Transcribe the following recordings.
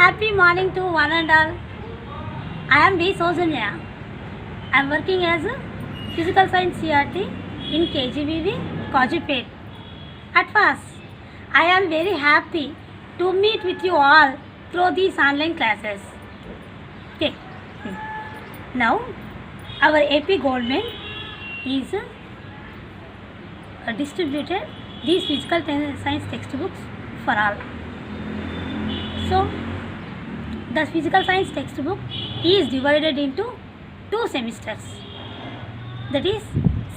Happy morning to one and all. I am B. Sosanya. I am working as a Physical Science CRT in KGBV, Kojipet. At first, I am very happy to meet with you all through these online classes. Okay. Now, our AP Goldman is distributed these physical science textbooks for all. So, the physical science textbook is divided into 2 semesters. That is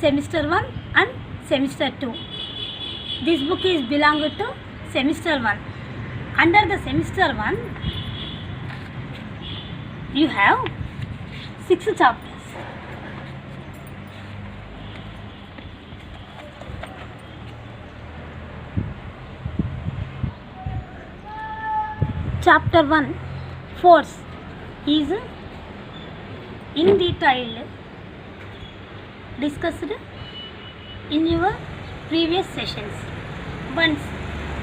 semester 1 and semester 2. This book is belonged to semester 1. Under the semester 1, you have 6 chapters. Chapter 1, Force, is in detail discussed in your previous sessions. Once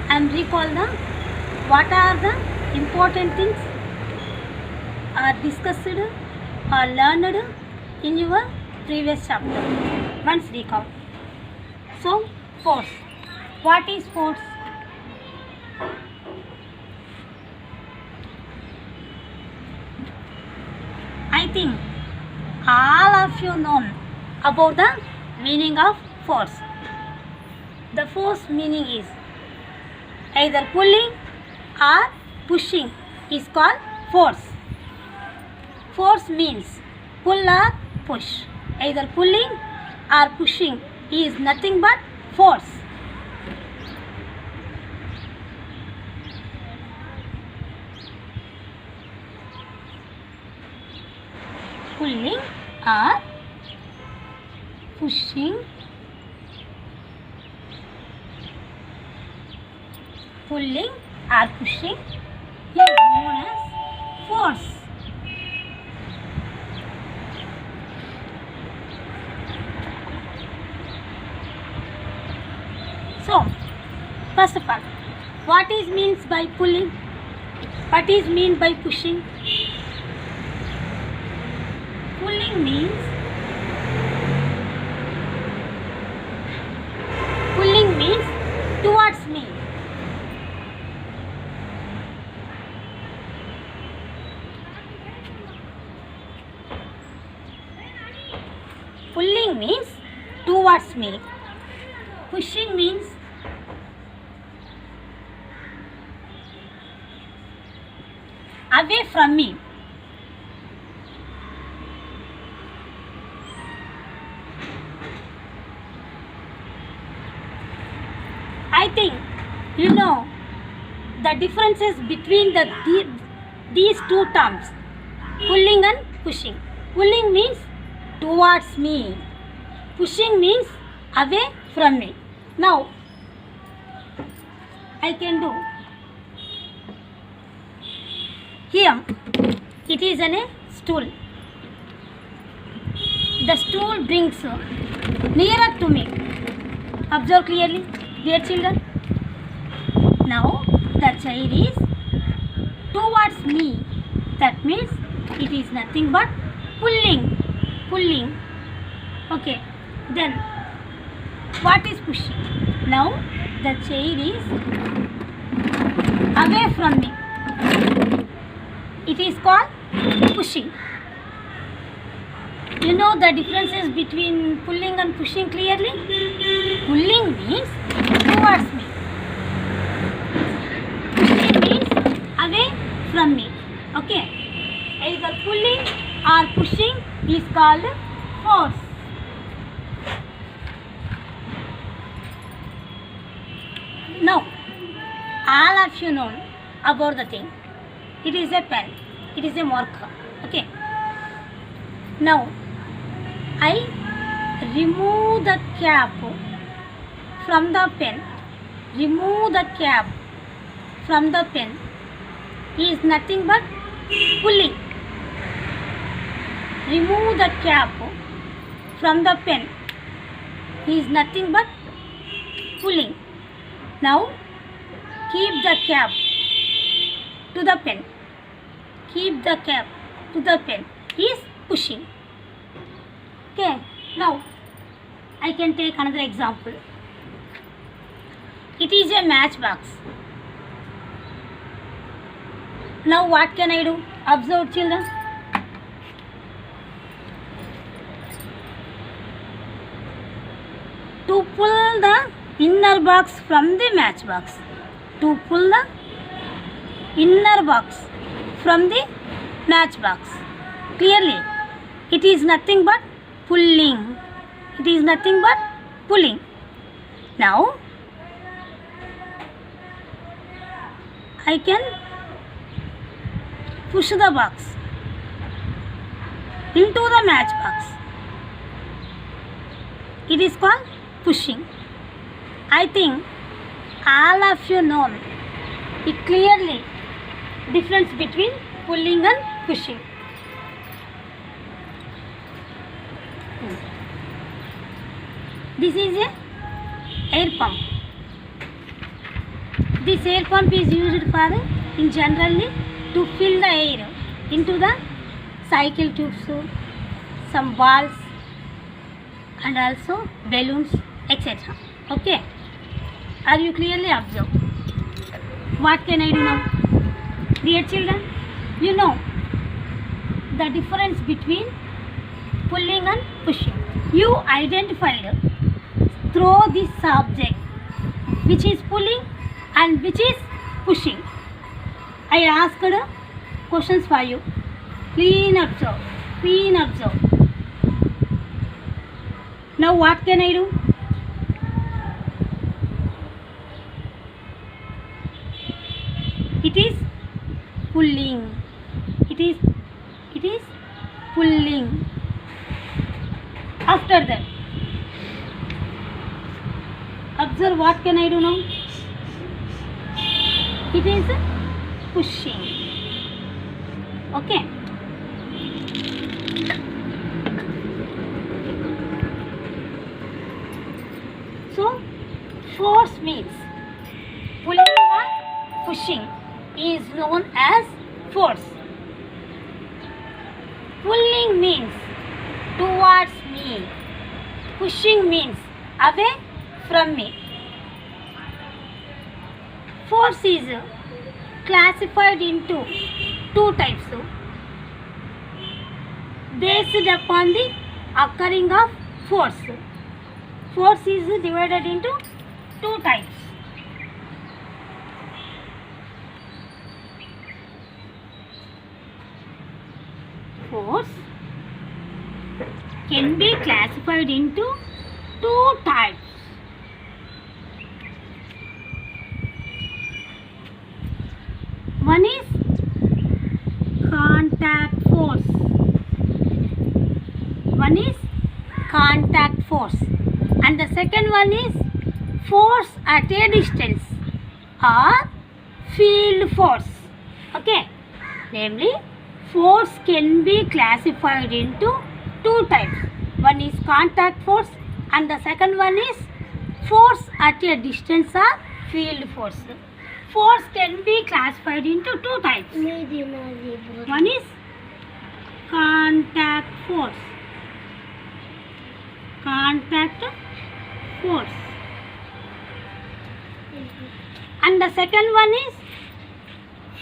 I am recall the what are the important things are discussed or learned in your previous chapter. Once recall. So, force. What is force? I think all of you know about the meaning of force. The force meaning is either pulling or pushing is called force. Force means pull or push. Either pulling or pushing is nothing but force. Pulling or pushing, pulling or pushing is known as force. So, first of all, what is means by pulling? What is mean by pushing? Pulling means towards me. Pulling means towards me. Pushing means away from me. I think you know the differences between these two terms, pulling and pushing. Pulling means towards me. Pushing means away from me. Now, I can do. Here, it is a stool. The stool brings nearer to me. Observe clearly. Dear children, now the chair is towards me. That means it is nothing but pulling. Pulling. Okay. Then what is pushing? Now the chair is away from me. It is called pushing. You know the differences between pulling and pushing clearly? Pulling means towards me. Pushing means away from me. Okay. Either pulling or pushing is called force. Now, all of you know about the thing. It is a pen. It is a marker. Okay. Now, I remove the cap from the pen. Remove the cap from the pen is nothing but pulling. Remove the cap from the pen is nothing but pulling. Now, keep the cap to the pen. keep the cap to the pen is pushing. Okay, now I can take another example. It is a matchbox. Now what can I do? Observe, children. To pull the inner box from the matchbox. To pull the inner box from the matchbox. Clearly, it is nothing but pulling. It is nothing but pulling. Now, I can push the box into the matchbox. It is called pushing. I think all of you know it clearly difference between pulling and pushing. This is a air pump. This air pump is used for in generally to fill the air into the cycle tubes, some balls and also balloons, etc. Okay, are you clearly observed? What can I do now? Dear children, you know the difference between pulling and pushing. You identified through this subject which is pulling and which is pushing. I asked questions for you. Clean observe. Clean observe. Now what can I do? It is pulling. It is pulling. After that, observe what can I do now? It is pushing. Okay. So, force means pulling or pushing is known as force. Pulling means towards me. Pushing means away from me. Force is classified into two types based upon the occurring of force. Force is divided into two types. Force can be classified into two types. One is contact force. One is contact force. And the second one is force at a distance or field force. Okay. Namely, force can be classified into two types. One is contact force and the second one is force at a distance or field force. Force can be classified into two types. One is contact force. Contact force. And the second one is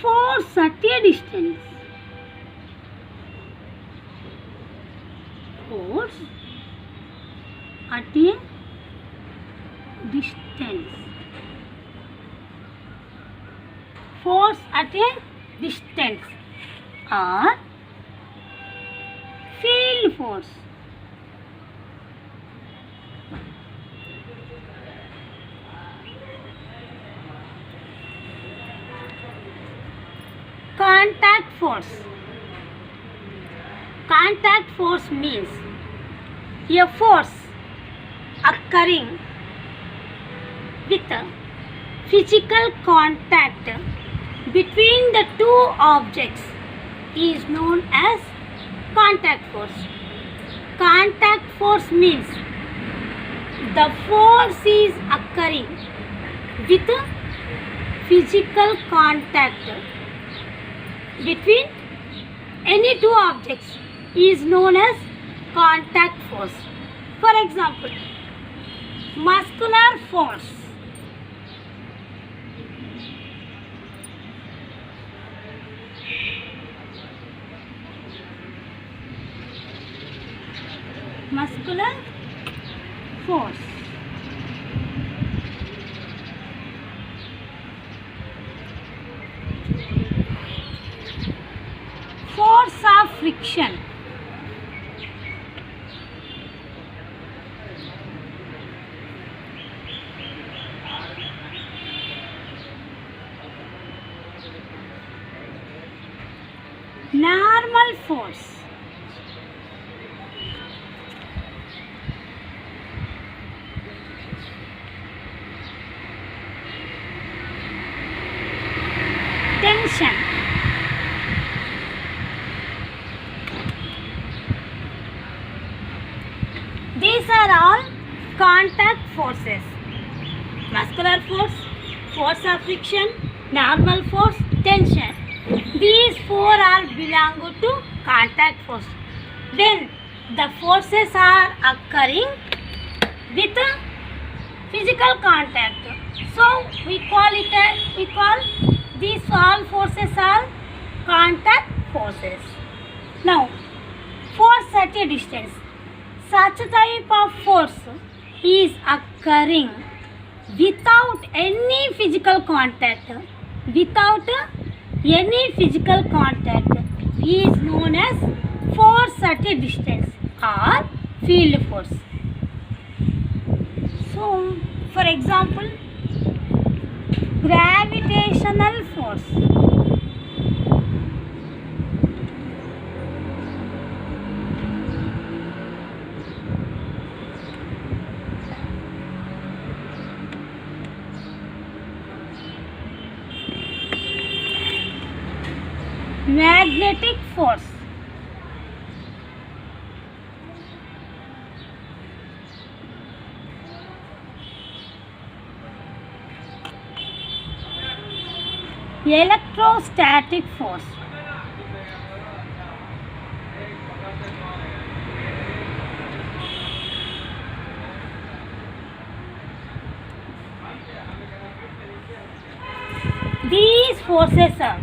force at a distance. Force at a distance. Force at a distance or field force. Contact force. Contact force means a force occurring with physical contact between the two objects is known as contact force. Contact force means the force is occurring with physical contact between any two objects is known as contact force. For example, muscular force. Muscular force. Force of friction. Normal force. Tension. These are all contact forces. Muscular force, force of friction, normal force, tension. These four are belong to contact force. When the forces are occurring with a physical contact, so we call these all forces are contact forces. Now, force at a distance. Such type of force is occurring without any physical contact. Without any physical contact is known as force at a distance or field force. So, for example, gravitational force. Magnetic force. Electrostatic force. These forces are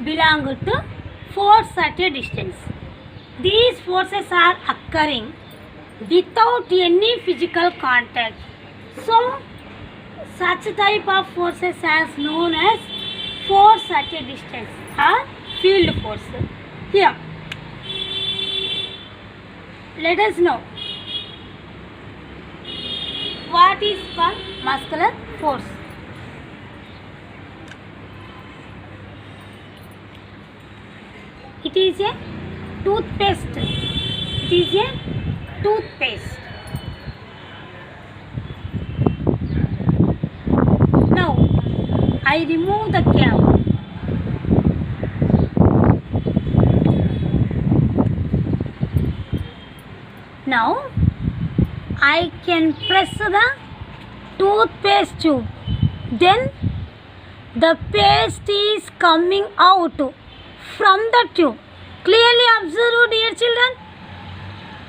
belong to force at a distance. These forces are occurring without any physical contact. So, such type of forces as known as force at a distance or field force. Here, let us know what is called muscular force. It is a toothpaste. It is a toothpaste. Now, I remove the cap. Now, I can press the toothpaste tube. Then, the paste is coming out from the tube. Clearly observe, dear children.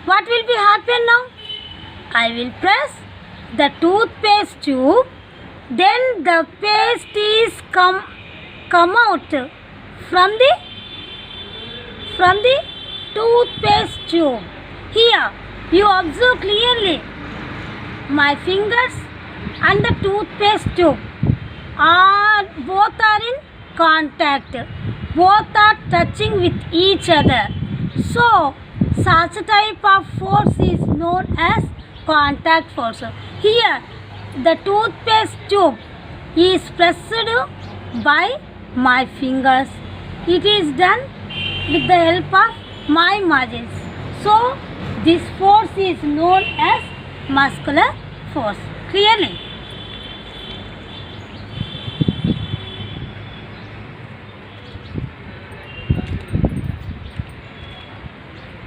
What will be happen now? I will press the toothpaste tube. Then the paste is come out from the toothpaste tube. Here you observe clearly. My fingers and the toothpaste tube both are in contact. Both are touching with each other. So, such type of force is known as contact force. Here, the toothpaste tube is pressed by my fingers. It is done with the help of my muscles. So, this force is known as muscular force. Clearly?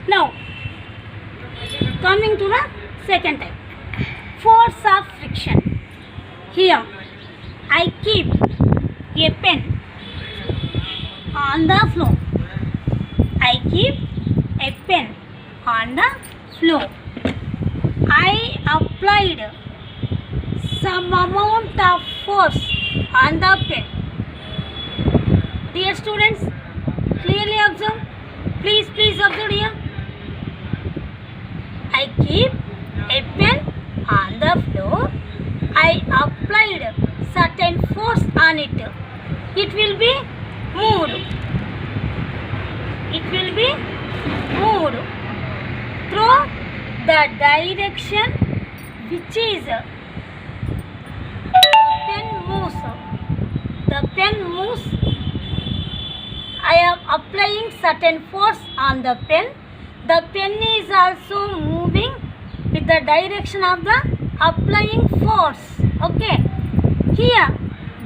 Now, coming to the second type, force of friction. Here, I keep a pen on the floor. flow. I applied some amount of force on the pen. Dear students, clearly observe. Please observe here. I keep a pen on the floor. I applied certain force on it. It will be moved. It will be moved through the direction which is the pen moves. The pen moves. I am applying certain force on the pen. The pen is also moving with the direction of the applying force. Okay. Here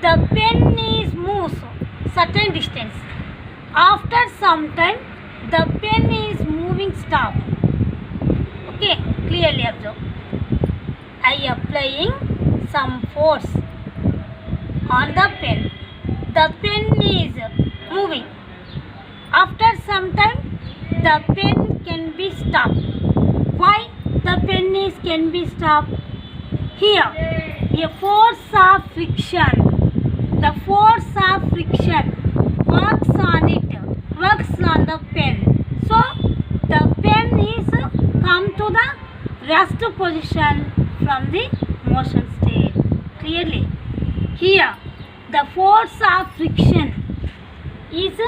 the pen is moves certain distance. After some time the pen is moving stop. Okay, clearly observe. I applying some force on the pen. The pen is moving. After some time the pen can be stopped. Why the pen is can be stopped? Here a force of friction. The force of friction works on it, works on the pen. So the pen is come to the rest position from the motion state. Clearly, here the force of friction is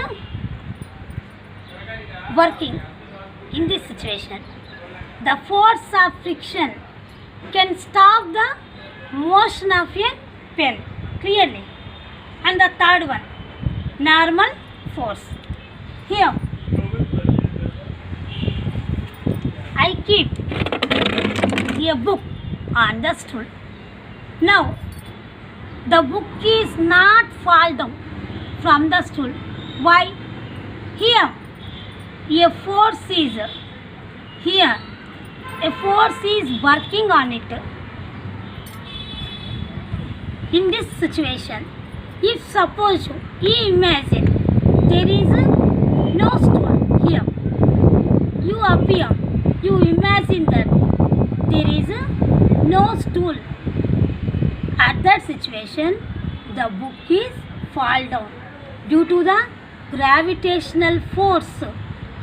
working in this situation. The force of friction can stop the motion of a pen. Clearly. And the third one, normal force. Here I keep a book on the stool. Now the book is not fall down from the stool. Why? Here a force is here. A force is working on it. In this situation, if suppose you imagine there is no stool here, you imagine that there is no stool. At that situation, the book is fall down due to the gravitational force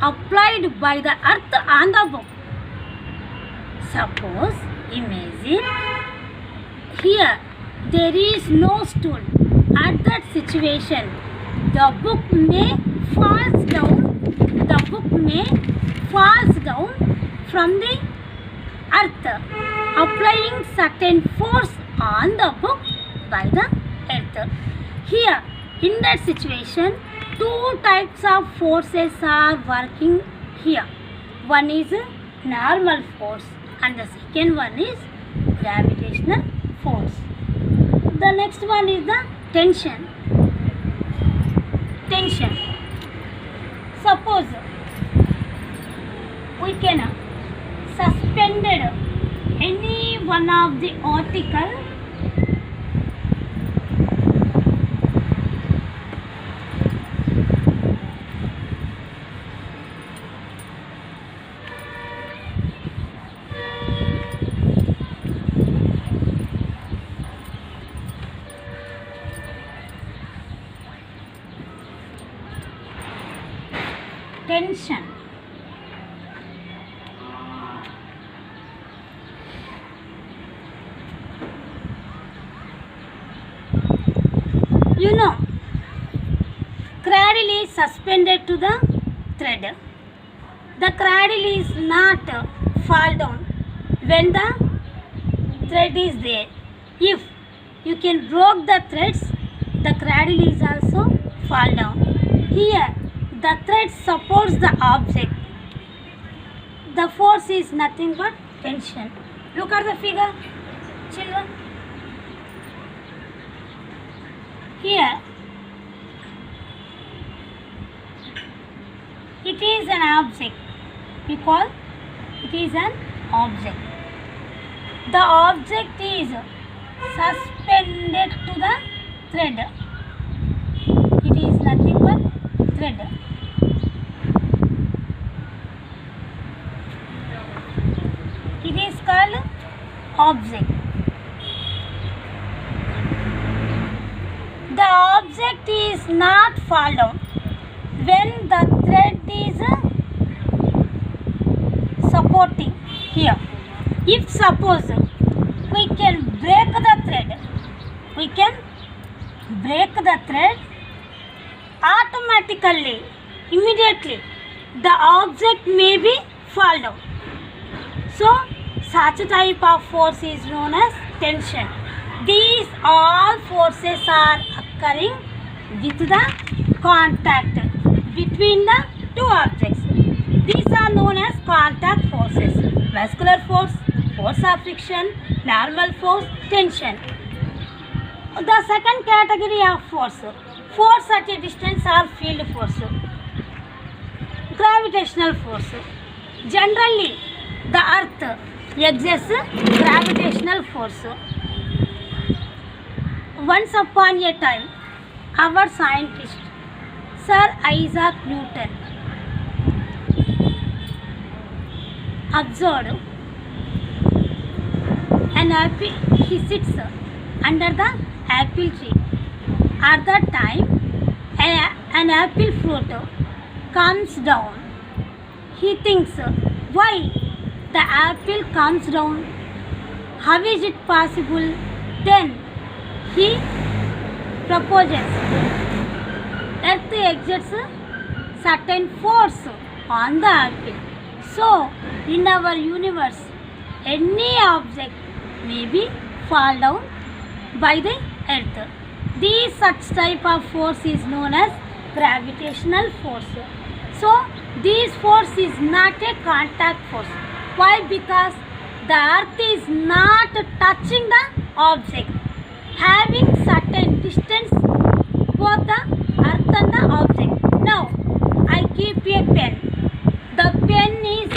applied by the earth on the book. Suppose, imagine here there is no stool. At that situation, the book may falls down. The book may falls down from the earth, applying certain force on the book by the earth. Here, in that situation, two types of forces are working here. One is normal force and the second one is gravitational force. The next one is the tension. Tension. Suppose we can suspended any one of the article tension. You know, cradle is suspended to the thread. The cradle is not fall down when the thread is there. If you can broke the threads, the cradle is also fall down. Here, the thread supports the object. The force is nothing but tension. Look at the figure, children. Here, it is an object. We call it is an object. The object is suspended to the thread. It is nothing but thread. object. The object is not fall down when the thread is supporting here. If suppose we can break the thread, automatically, immediately, the object may be fall down. So, such a type of force is known as tension. These all forces are occurring with the contact between the two objects. These are known as contact forces. Muscular force, force of friction, normal force, tension. The second category of force at a distance or field force. Gravitational force. Generally, the earth exerts gravitational force. Once upon a time, our scientist, Sir Isaac Newton, observed an apple. He sits under the apple tree. At that time, an apple fruit comes down. He thinks, why the apple comes down? How is it possible? Then he proposes, earth exerts certain force on the apple. So, in our universe, any object may be fall down by the earth. This such type of force is known as gravitational force. So, this force is not a contact force. Why? Because the earth is not touching the object, having certain distance both the earth and the object. Now, I keep a pen. The pen is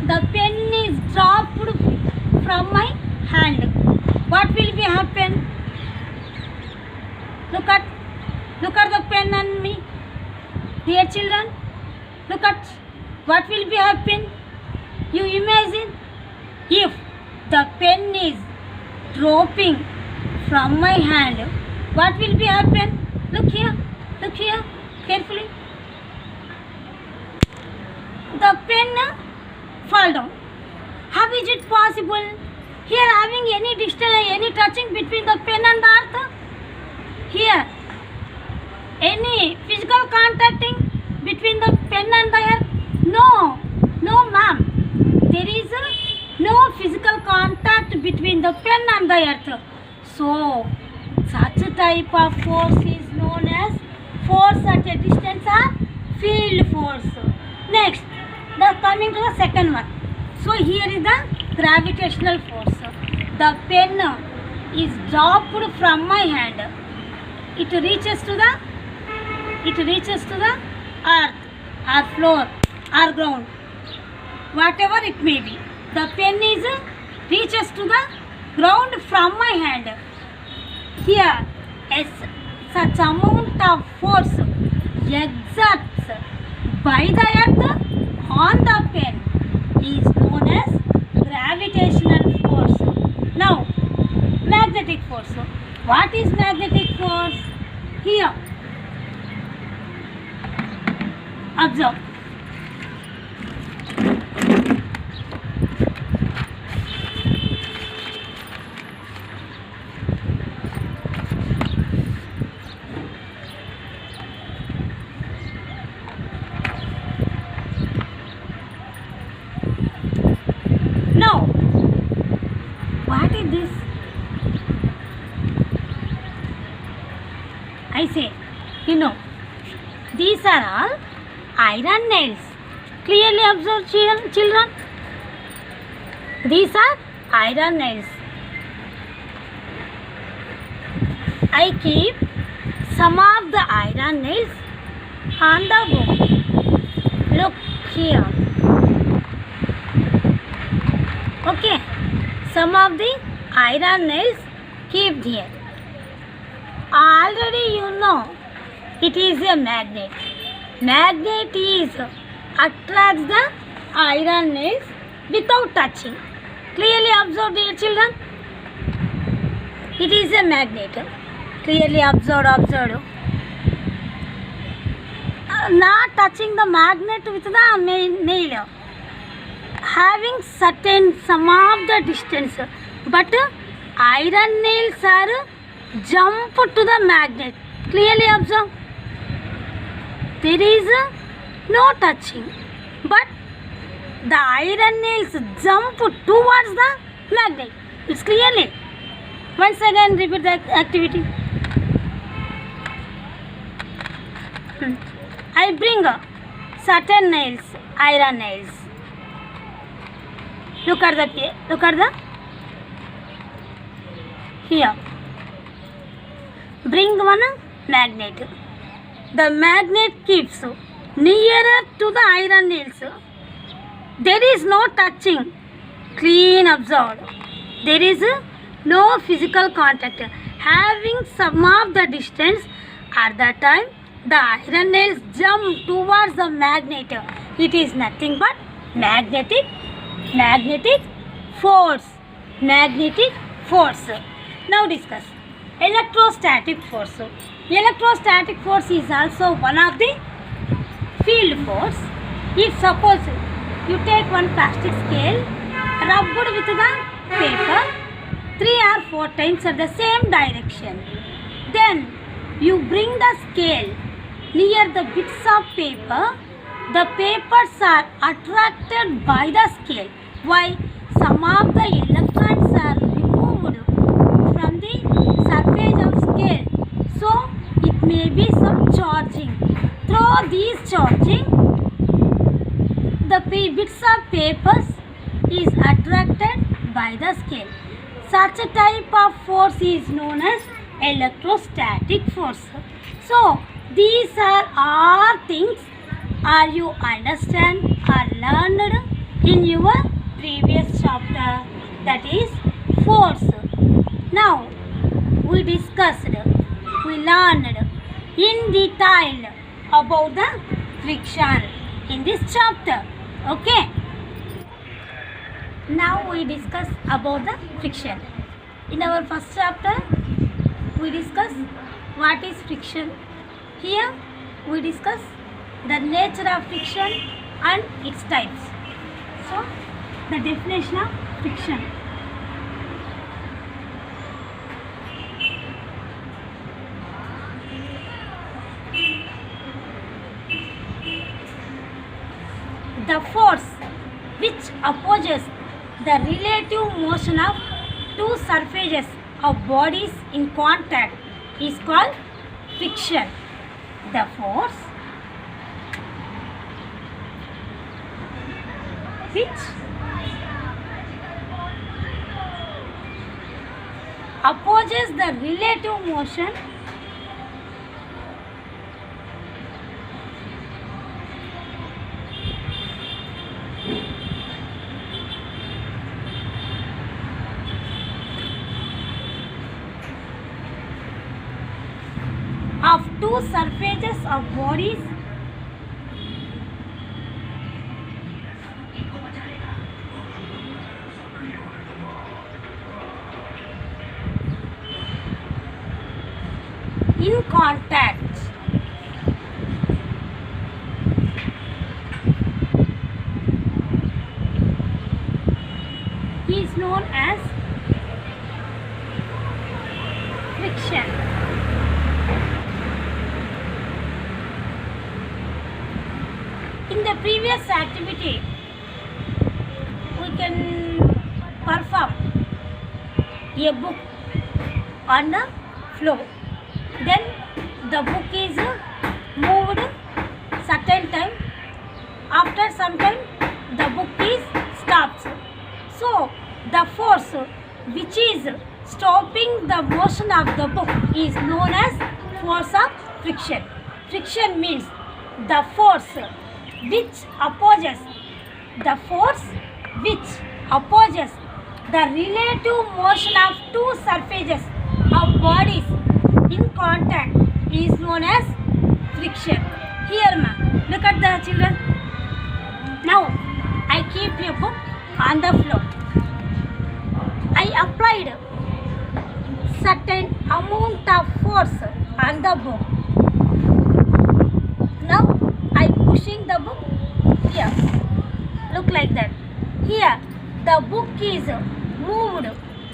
the pen is dropped from my hand. What will be happen? Look at the pen and me. Dear children, look at what will be happen. You imagine if the pen is dropping from my hand, what will be happen? Look here, carefully. The pen fall down. How is it possible? Here having any distance, any touching between the pen and the earth? Here, any physical contacting between the pen and the earth? No ma'am. There is no physical contact between the pen and the earth. So, such a type of force is known as force at a distance or field force. Next, coming to the second one. So, here is the gravitational force. The pen is dropped from my hand. It reaches to the earth or floor or ground, whatever it may be. The pen reaches to the ground from my hand. Here, such amount of force exerts by the earth on the pen is known as gravitational force. Now, magnetic force. What is magnetic force? Here, observe. Now, what is this? I say, these are all iron nails. Clearly observe, children. These are iron nails. I keep some of the iron nails on the book. Look here. Okay. Some of the iron nails kept here. Already you know it is a magnet. Magnet is attracts the iron nails without touching. Clearly observed, dear children. It is a magnet. Clearly observed. Not touching the magnet with the nail. Having certain some of the distance, but iron nails are jump to the magnet. Clearly observe. There is no touching, but the iron nails jump towards the magnet. It's clearly. Once again repeat the activity. I bring certain nails, iron nails. Look at the here. Bring one magnet. The magnet keeps nearer to the iron nails. There is no touching. Clean observed. There is no physical contact. Having some of the distance, at that time the iron nails jump towards the magnet. It is nothing but magnetic force. Magnetic force. Now discuss electrostatic force. Electrostatic force is also one of the field force. If suppose you take one plastic scale, rubbed with the paper 3 or 4 times at the same direction, then you bring the scale near the bits of paper, the papers are attracted by the scale. Why? Some of the electrons are removed from the surface of scale, so it may be some charging. Through these charging, the bits of papers is attracted by the scale. Such a type of force is known as electrostatic force. So these are all things are you understand or learned in your previous chapter, that is force. Now we learned in detail about the friction in this chapter. Okay. Now we discuss about the friction. In our first chapter, we discuss what is friction. Here we discuss the nature of friction and its types. So, the definition of friction. The force which opposes the relative motion of two surfaces of bodies in contact is called friction. The force which opposes the relative motion of two surfaces of bodies in contact is known as friction. In the previous activity, we can perform a book on the floor. Then the book is moved certain time. After some time, the book is stops. So the force which is stopping the motion of the book is known as force of friction. Friction means the force which opposes the relative motion of two surfaces of bodies in contact is known as friction. Here ma, look at the children. Now I keep a book on the floor. I applied certain amount of force on the book. Now I pushing the book here. Look like that. Here the book is moved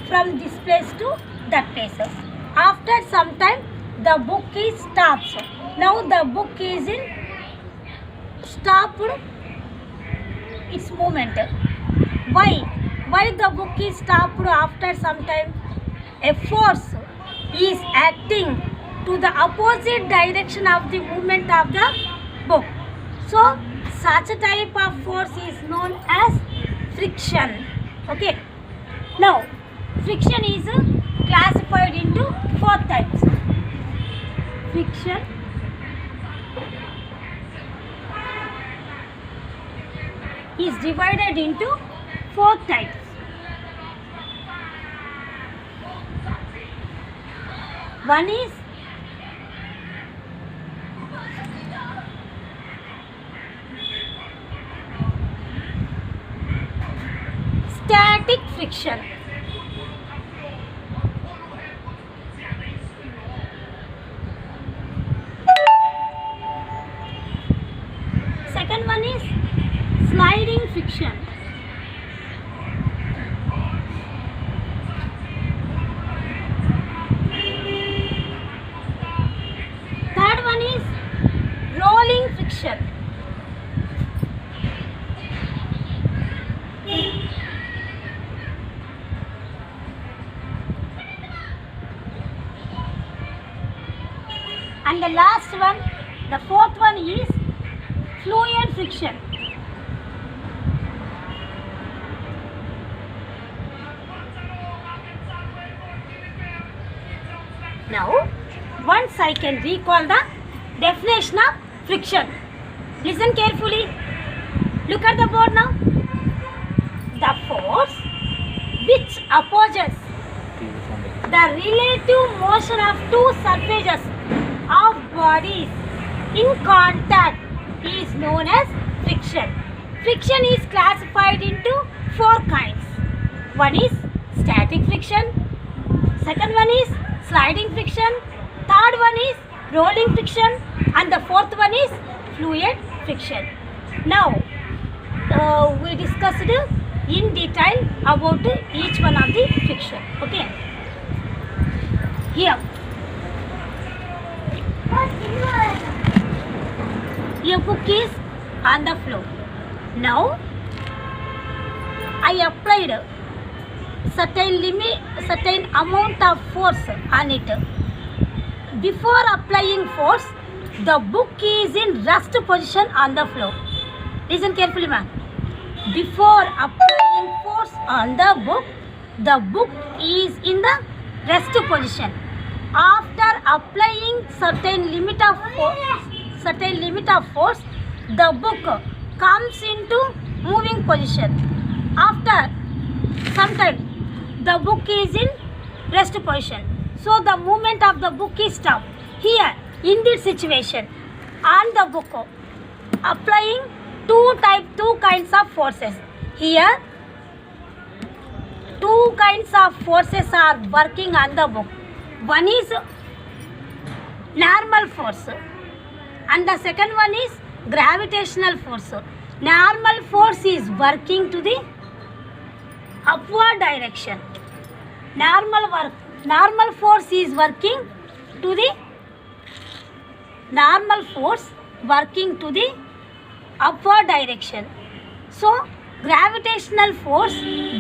from this place to that place. After some time the book is stops. Now the book is in stopped its movement. Why? Why the book is stopped after some time? A force is acting to the opposite direction of the movement of the book. So such a type of force is known as friction. Okay. Now friction is classified into 4 types. Friction is divided into 4 types. One is static friction. Second one is sliding friction. Third one is rolling friction. And the last one, the fourth one is fluid friction. Now, once I can recall the definition of friction. Listen carefully. Look at the board now. The force which opposes the relative motion of two surfaces of bodies in contact is known as friction. Friction is classified into 4 kinds. One is static friction. Second one is sliding friction. Third one is rolling friction. And the fourth one is fluid friction. Now, we discussed in detail about each one of the friction. Okay. Here. Your book is on the floor. Now, I applied certain amount of force on it. Before applying force, the book is in rest position on the floor. Listen carefully, ma'am. Before applying force on the book is in the rest position. After applying certain limit of force, the book comes into moving position. After some time, the book is in rest position. So the movement of the book is stopped. Here, in this situation, on the book, applying two kinds of forces. Here, 2 kinds of forces are working on the book. One is normal force and the second one is gravitational force. Normal force is working to the upward direction. Normal force is working to the upward direction. So gravitational force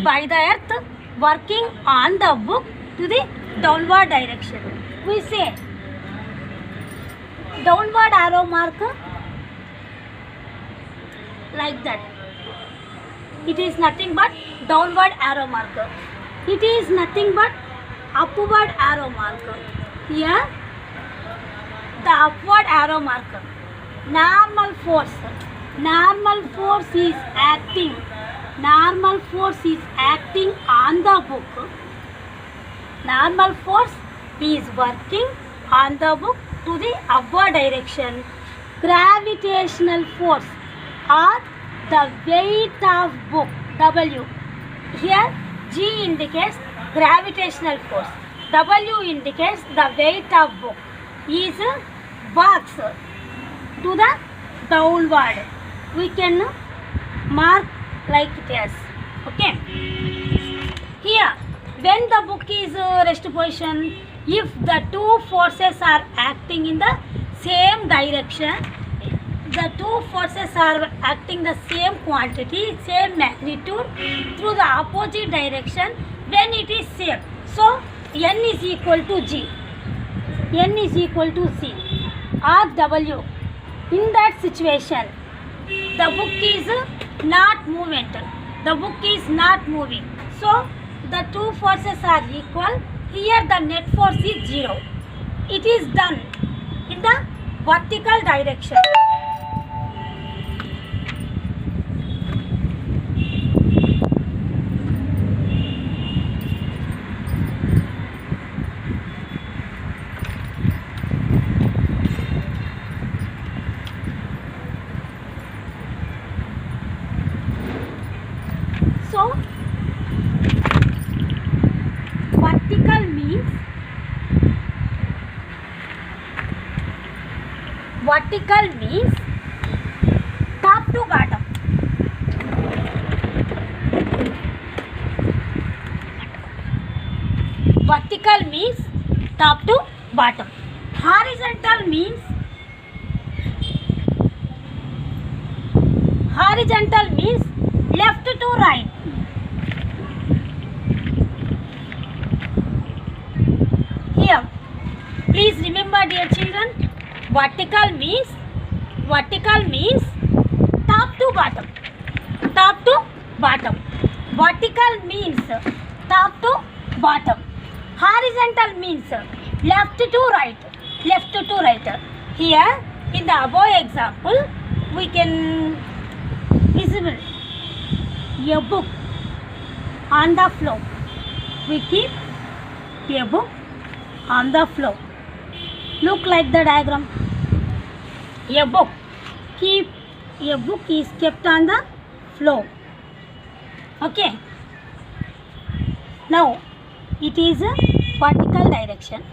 by the earth working on the book to the downward direction. We say downward arrow mark like that. It is nothing but downward arrow marker. It is nothing but upward arrow marker. Here the upward arrow marker. Normal force is acting. Normal force is acting on the book. Normal force is working on the book to the upward direction. Gravitational force or the weight of book, W. Here G indicates gravitational force. W indicates the weight of book is box to the downward. We can mark like this. Okay. Here, when the book is rest position, if the two forces are acting in the same direction, the two forces are acting the same quantity, same magnitude through the opposite direction, when it is same. So, N is equal to G, N is equal to C or W. In that situation, the book is not movement, the book is not moving. So, the two forces are equal. Here the net force is 0. It is done in the vertical direction. So, vertical means top to bottom. Vertical means top to bottom. Horizontal means left to right. Here, please remember, dear children, vertical means top to bottom. Top to bottom. Vertical means top to bottom. Horizontal means left to right. Left to right. Here, in the above example, we can visible a book on the floor. We keep a book on the floor. Look like the diagram. A book is kept on the floor. Okay. Now it is a vertical direction,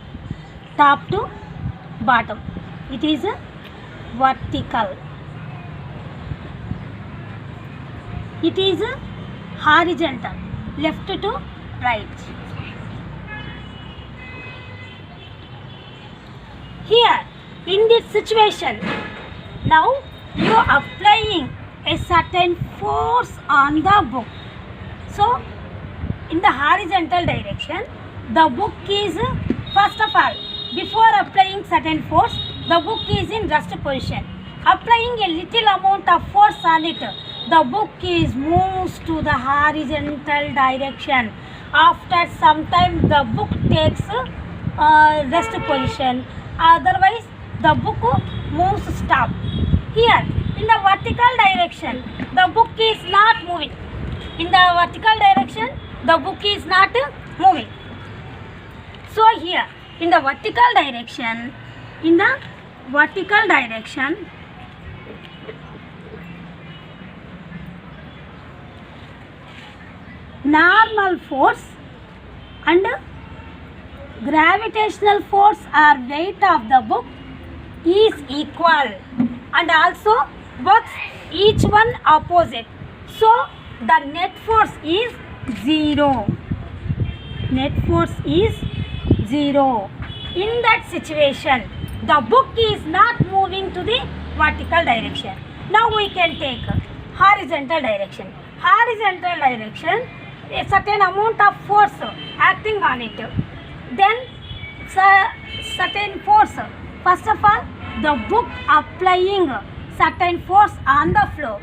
top to bottom. It is a vertical. It is a horizontal, left to right. Here, in this situation, now you are applying a certain force on the book. So, in the horizontal direction, the book is, first of all, before applying certain force, the book is in rest position. Applying a little amount of force on it, the book is moves to the horizontal direction. After some time, the book takes rest position. Otherwise, the book moves stop. Here, in the vertical direction, the book is not moving. In the vertical direction, the book is not moving. So here, in the vertical direction, normal force and gravitational force or weight of the book is equal and also works each one opposite. So the net force is 0. Net force is 0. In that situation, the book is not moving to the vertical direction. Now we can take horizontal direction. Horizontal direction, a certain amount of force acting on it. Then certain force. First of all, the book applying certain force on the floor.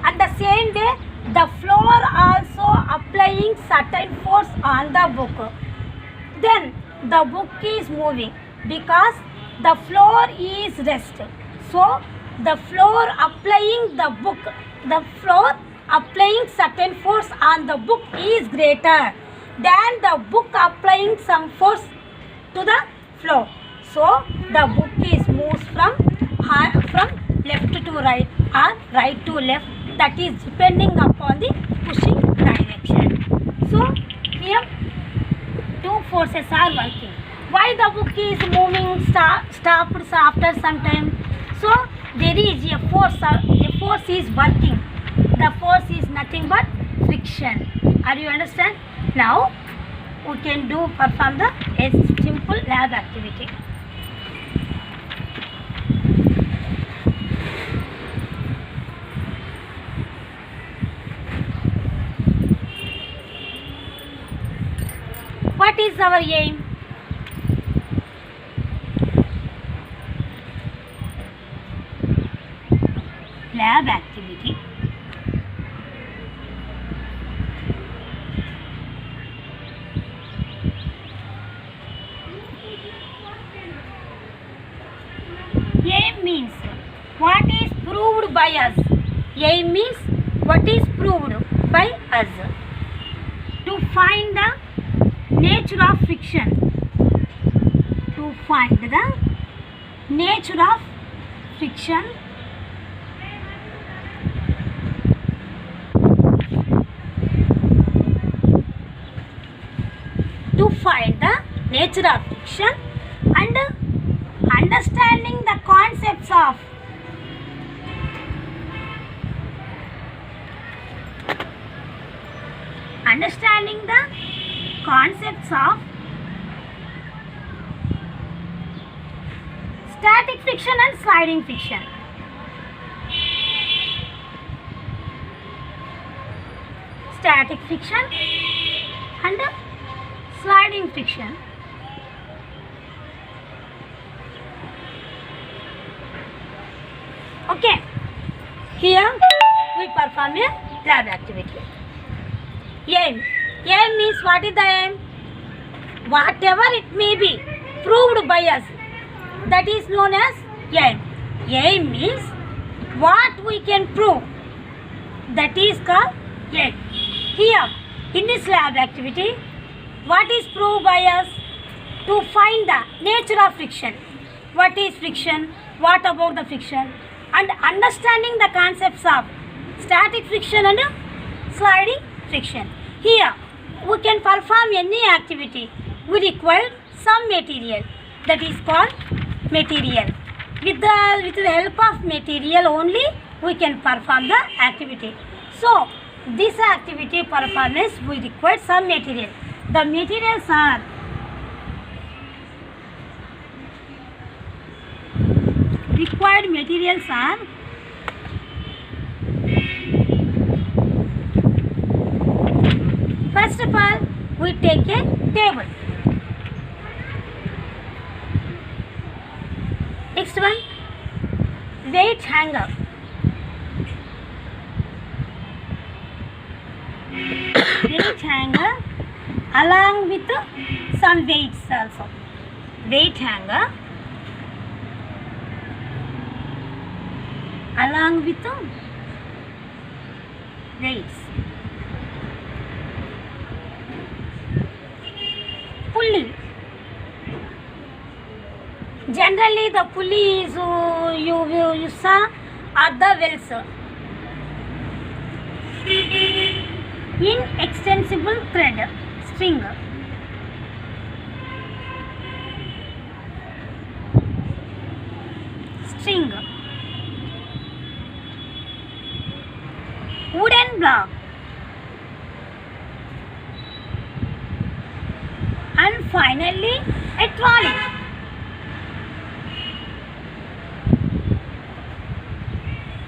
And the same way, the floor also applying certain force on the book. Then the book is moving because the floor is rest. So the floor applying certain force on the book is greater than the book applying some force to the floor. So the book is moves from left to right or right to left. That is depending upon the pushing direction. So here forces are working. Why the book is moving stopped after some time? So there is a force. A force is working. The force is nothing but friction. Are you understand? Now we can perform the a simple lab activity. What is our aim? Lab activity. Aim means what is proved by us. Aim means what is proved by us. To find the nature of friction. To find the nature of friction. To find the nature of friction and understanding the concepts of static friction and sliding friction. Static friction and sliding friction. Okay, here we perform a lab activity. Aim. Aim means what is the aim? Whatever it may be proved by us, that is known as aim. Aim means what we can prove, that is called aim. Here in this lab activity, what is proved by us? To find the nature of friction. What is friction? What about the friction? And understanding the concepts of static friction and sliding friction. Here we can perform any activity. We require some material, that is called material. With the help of material only we can perform the activity. So this activity performance we require some material. The materials are required materials are first of all we take a table. Next one, weight hanger. Weight hanger along with some weights also. Weight hanger along with weights. Pulley. Generally the pulley is you saw at the wells. Inextensible thread, string. String. Wooden block. And finally a trolley.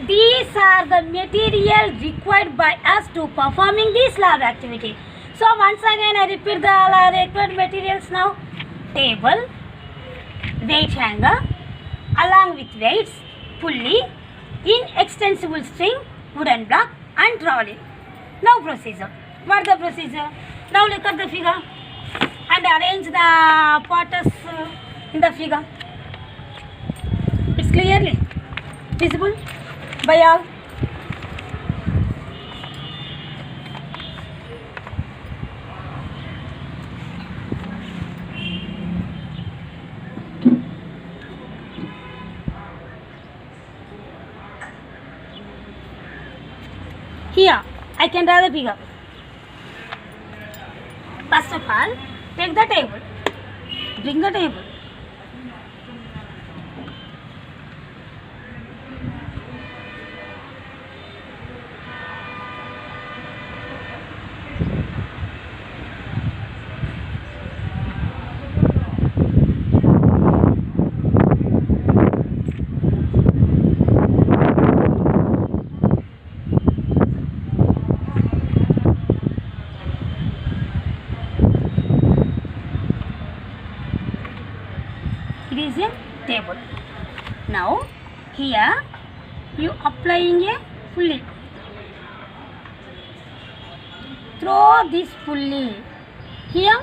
These are the material required by us to performing this lab activity. So once again I repeat the required materials now. Table, weight hanger, along with weights, pulley, inextensible string, wooden block and trolley. Now procedure. What is the procedure? Now look at the figure and arrange the parts in the figure. It's clearly visible by all. Here I can draw the figure. First of all, Take the table. Bring the table. It is a table. Now here you applying a pulley. Throw this pulley. Here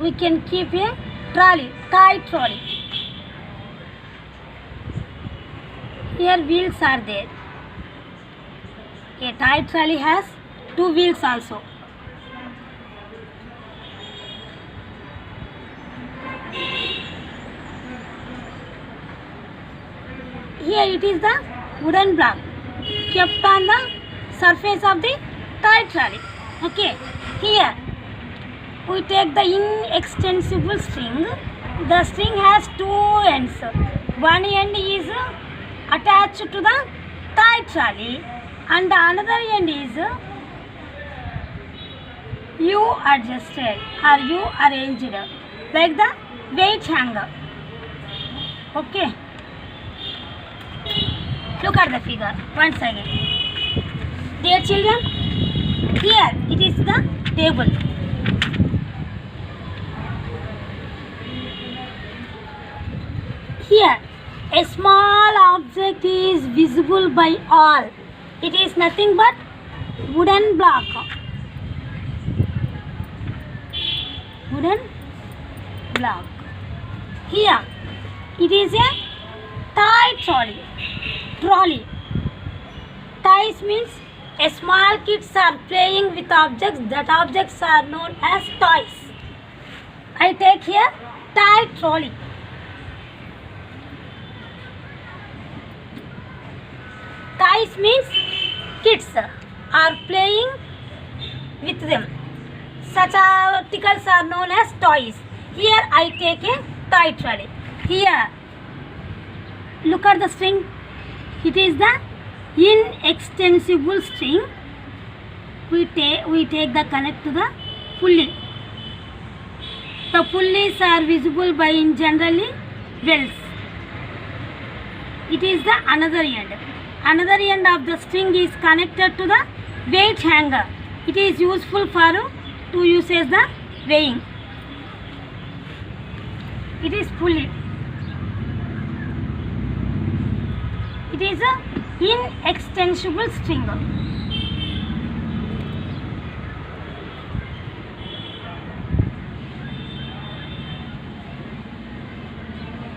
we can keep a trolley, tight trolley. Here wheels are there. A tight trolley has 2 wheels also. Here it is the wooden block kept on the surface of the tight trolley. Okay. Here we take the inextensible string. The string has 2 ends. One end is attached to the tight trolley and the another end is you adjusted or you arranged like the weight hanger. Okay. Look at the figure once again. Dear children, here it is the table. Here a small object is visible by all. It is nothing but wooden block. Wooden block. Here it is a tight trolley. Toys means a small kids are playing with objects. That objects are known as toys. I take here tight trolley. Toys means kids are playing with them. Such articles are known as toys. Here I take a tight trolley. Here look at the string. It is the inextensible string. We take the connect to the pulley. The pulleys are visible by generally wells. It is the another end. Another end of the string is connected to the weight hanger. It is useful for to use as the weighing. It is pulley. It is a inextensible string.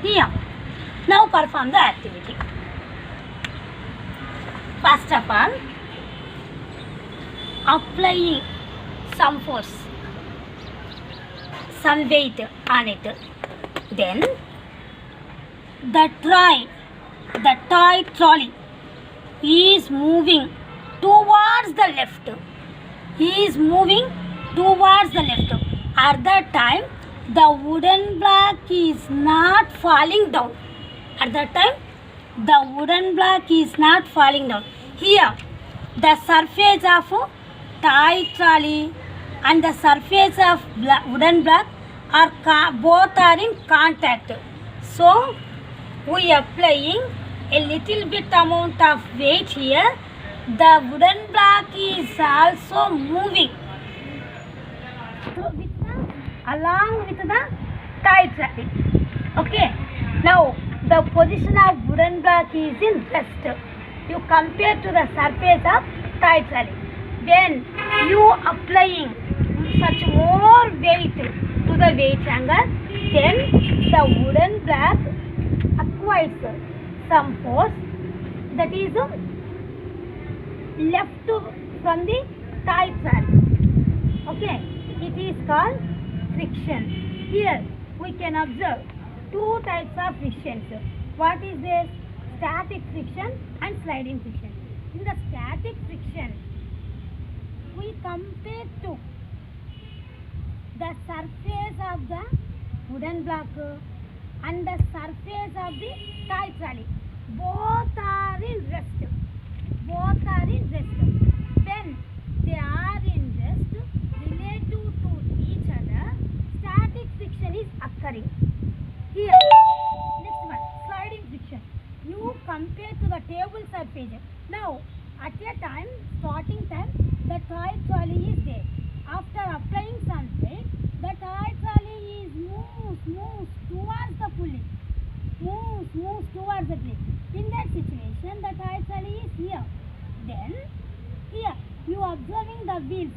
Here, now perform the activity. First of all, applying some force, some weight on it. Then the toy trolley is moving towards the left. He is moving towards the left. At that time, the wooden block is not falling down. At that time, the wooden block is not falling down. Here, the surface of toy trolley and the surface of wooden block are both are in contact. So, we are applying a little bit amount of weight here. The wooden block is also moving along with the toy trolley. Okay. Now the position of wooden block is in rest. You compare to the surface of toy trolley. When you applying such more weight to the weight hanger, then the wooden block acquires some force that is left from the toy trolley. Okay, it is called friction. Here we can observe two types of frictions. What is this? Static friction and sliding friction. In the static friction, we compare to the surface of the wooden block and the surface of the toy trolley. Both are in rest. Both are in rest. When they are in rest, relative to each other, static friction is occurring. Here, next one, sliding friction. You compare to the table surface. Now, at a time, starting time, the toy trolley is there. After applying some weight, the toy trolley is moves towards the pulley. Moves towards the pulley. In that situation, the toy trolley is here. Then, here, you observing the wheels.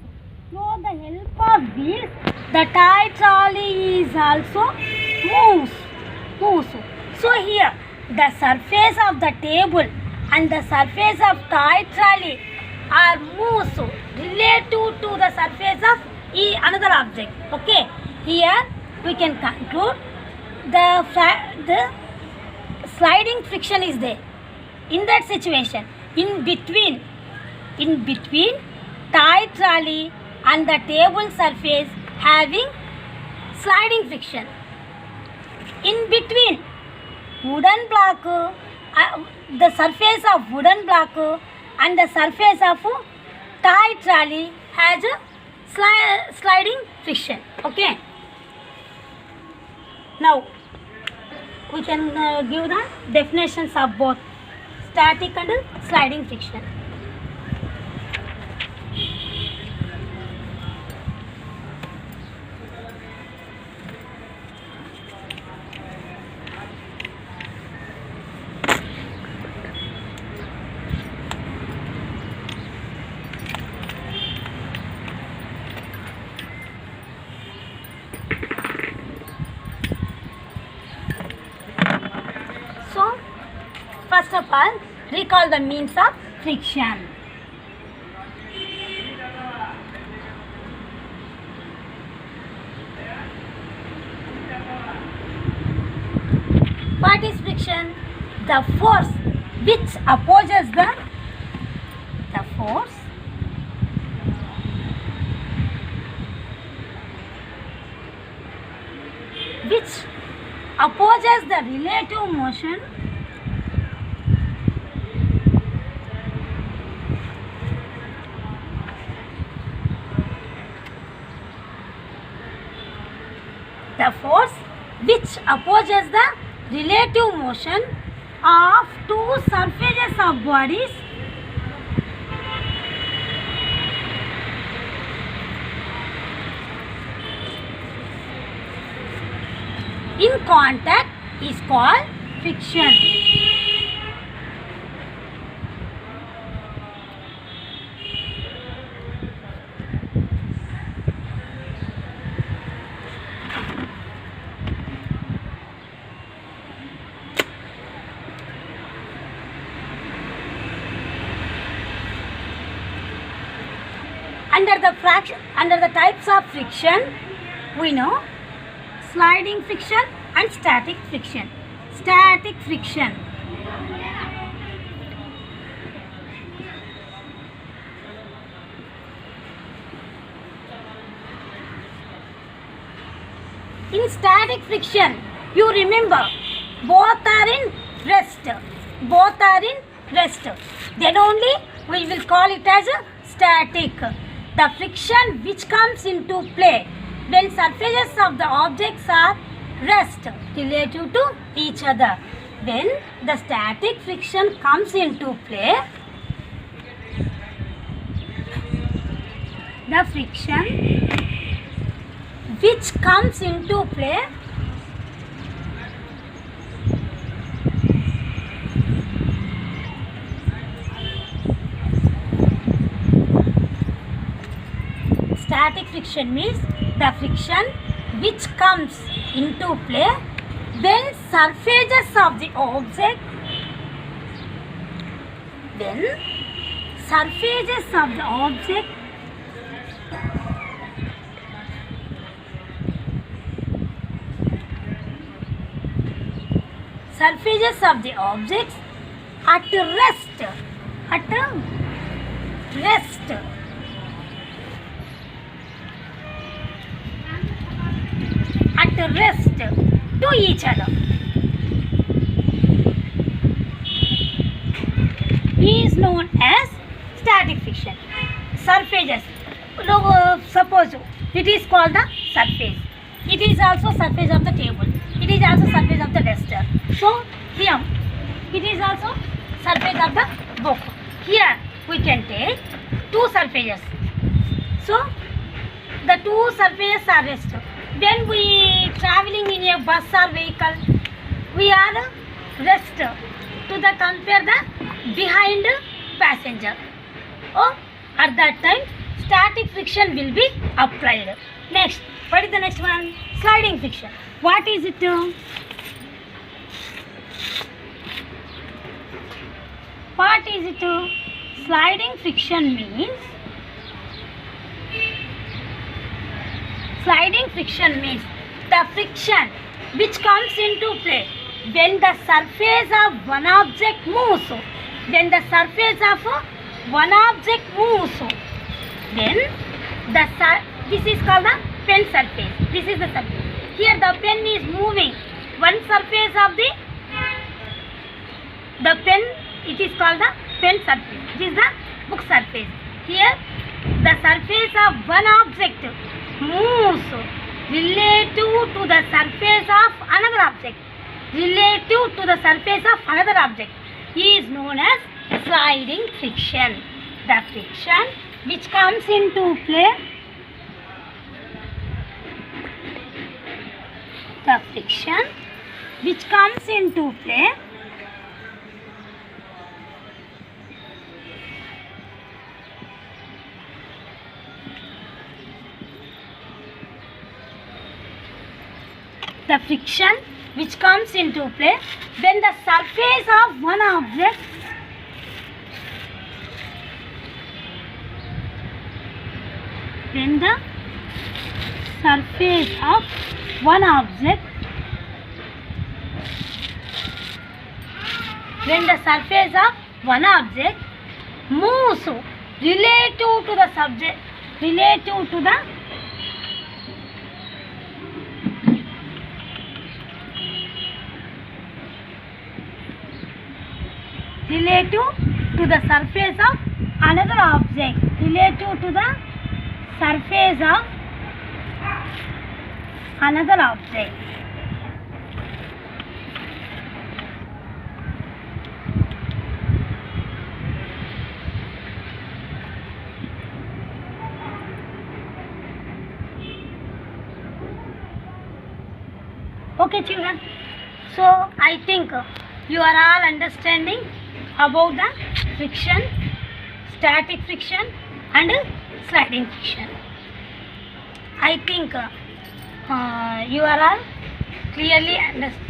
Through the help of wheels, the toy trolley is also moves. So here, the surface of the table and the surface of toy trolley are moves relative to the surface of another object. Okay, here we can conclude the sliding friction is there. In that situation, in between toy trolley and the table surface having sliding friction. In between wooden block, the surface of wooden block and the surface of toy trolley has a sliding friction. Okay. Now we can give the definitions of both static and sliding friction. First of all, recall the means of friction. What is friction? The force which opposes the force which opposes the relative motion the relative motion of two surfaces of bodies in contact is called friction. Under the types of friction, we know sliding friction and static friction. Static friction. In static friction, you remember both are in rest. Both are in rest. Then only we will call it as a static. The friction which comes into play when surfaces of the objects are rest relative to each other. When the static friction comes into play, the friction which comes into play static friction means the friction which comes into play when surfaces of the object surfaces of the objects at rest at rest to each other is known as static friction. Surfaces. Suppose it is called the surface. It is also surface of the table. It is also surface of the duster. So here it is also surface of the book. Here we can take two surfaces. So the two surfaces are rest. When we traveling in a bus or vehicle, we are rest to the compare the behind passenger. Oh, at that time static friction will be applied. Next, what is the next one? Sliding friction. What is it? What is it? Sliding friction means the friction which comes into play when the surface of one object moves. When the surface of one object moves, then this is called the pen surface. This is the surface. Here the pen is moving. One surface of the pen, it is called the pen surface. It is the book surface. Here the surface of one object moves relative to the surface of another object. Relative to the surface of another object is known as sliding friction. The friction which comes into play, the friction which comes into play the friction which comes into play when the surface of one object when the surface of one object moves relative to the subject, relative to the surface of another object, relative to the surface of another object. Okay children, so I think you are all understanding about the friction, static friction and sliding friction. I think you are all clearly understand.